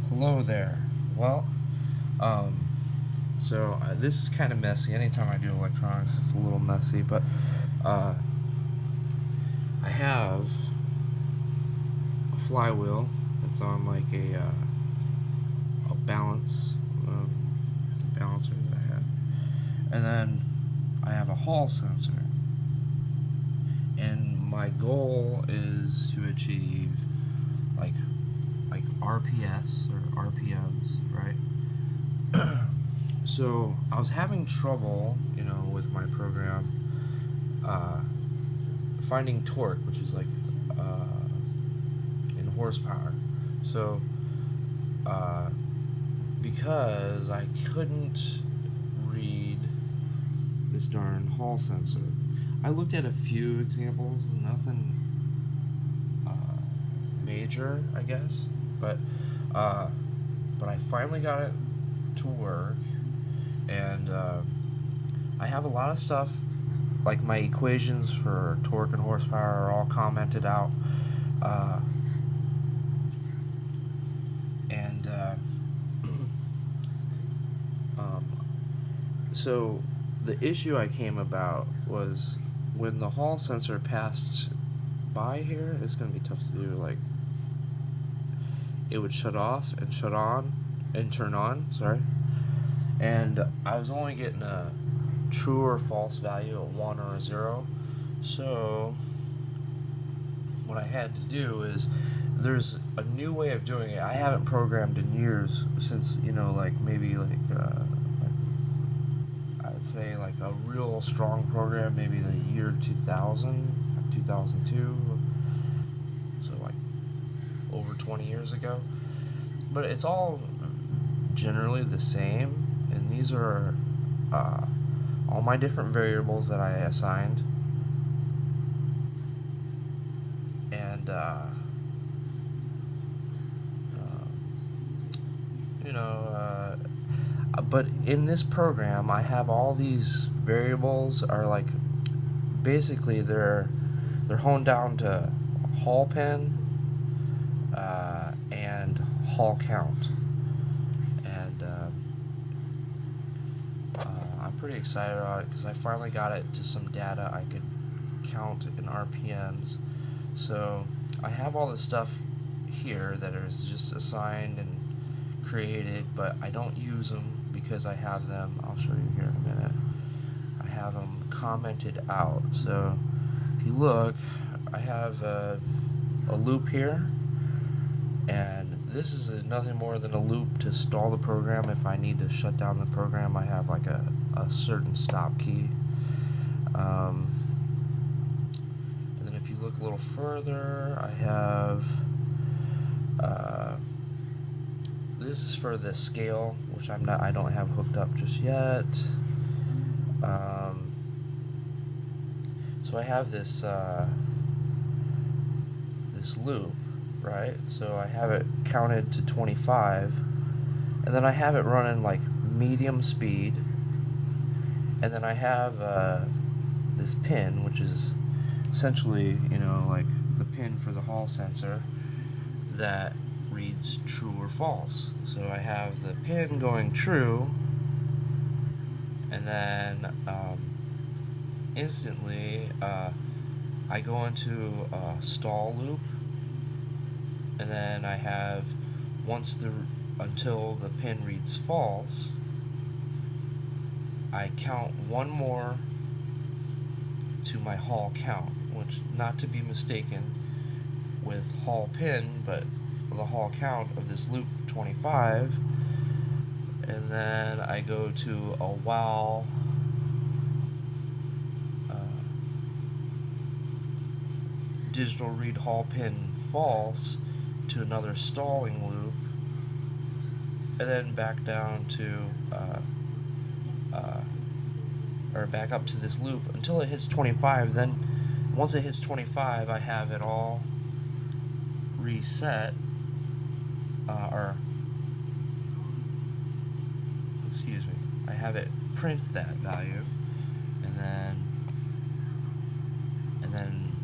Hello there. Well, um, this is kind of messy. Anytime I do electronics, it's a little messy, but uh, I have a flywheel that's on like a um, balancer that I have, and then I have a hall sensor, and my goal is to achieve like RPS or RPMs, right? So I was having trouble, with my program, finding torque, which is like uh, in horsepower. So uh, because I couldn't read this darn hall sensor, I looked at a few examples, nothing major, I guess, but uh, but I finally got it to work, and I have a lot of stuff like my equations for torque and horsepower are all commented out, uh, and um, so the issue I came about was when the hall sensor passed by here. It's gonna be tough to do. Like it would shut off and shut on and turn on. Sorry, and I was only getting a true or false value, a 1 or a 0. So what I had to do is there's a new way of doing it. I haven't programmed in years since, like maybe I would say like a real strong program, maybe the year 2000, 2002. So like over 20 years ago. But it's all generally the same, and these are uh, all my different variables that I assigned, and you know, but in this program, I have all these variables are like basically they're honed down to hall pin and hall count, and I'm pretty excited about it because I finally got it to some data I could count in RPMs. So I have all this stuff here that is just assigned and created, but I don't use them because I have them. I'll show you here in a minute. I have them commented out. So if you look, I have a loop here, and this is nothing more than a loop to stall the program. If I need to shut down the program, I have like a certain stop key. And then if you look a little further, I have this is for the scale, which I don't have hooked up just yet. Um, so I have this this loop, right? So I have it counted to 25, and then I have it running like medium speed, and then I have this pin, which is essentially, like the pin for the hall sensor that reads true or false. So I have the pin going true, and then instantly I go into a stall loop, and then I have until the pin reads false, I count one more to my hall count, which not to be mistaken with hall pin, but the hall count of this loop 25, and then I go to a while digital read hall pin false to another stalling loop, and then back down to or back up to this loop until it hits 25. Then once it hits 25, I have it all reset, or excuse me, I have it print that value, and then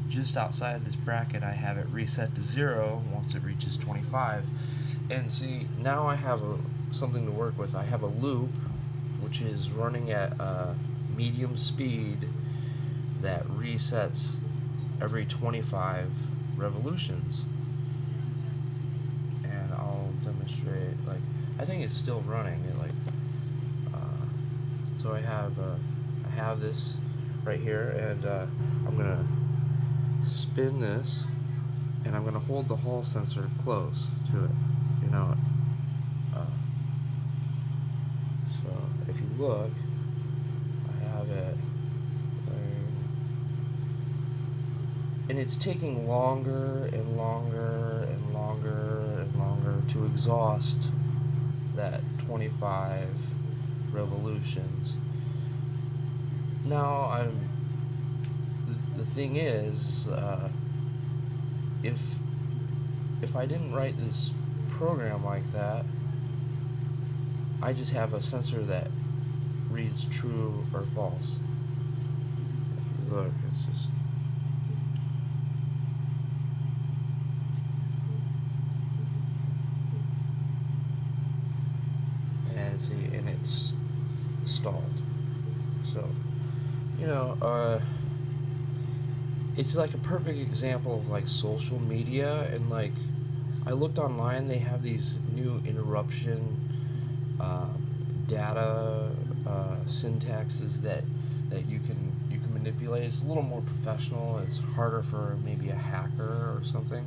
just outside this bracket I have it reset to 0 once it reaches 25. And see, now I have something to work with. I have a loop, which is running at medium speed that resets every 25 revolutions. And I'll demonstrate, like, I think it's still running. So I have this right here, and I'm gonna spin this, and I'm gonna hold the Hall sensor close to it. You know, so if you look, I have it there, and it's taking longer and longer and longer and longer to exhaust that 25 revolutions. Now the thing is, if I didn't write this program like that, I just have a sensor that reads true or false. If you look, it's just, and see, and it's stalled. So, you know, it's like a perfect example of like social media. And like, I looked online, they have these new interruption data syntaxes that you can manipulate. It's a little more professional. It's harder for maybe a hacker or something,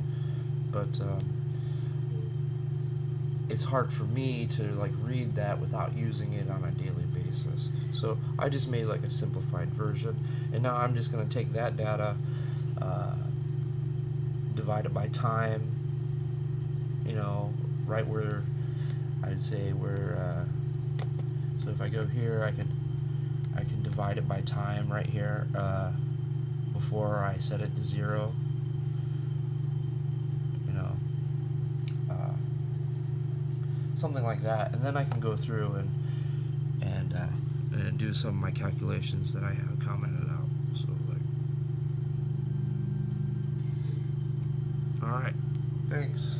but it's hard for me to like read that without using it on a daily basis. So I just made like a simplified version, and now I'm just going to take that data, divide it by time, you know, right where I'd say where, so if I go here, I can divide it by time right here, before I set it to 0, you know, something like that, and then I can go through and do some of my calculations that I have commented out. So like, all right, thanks.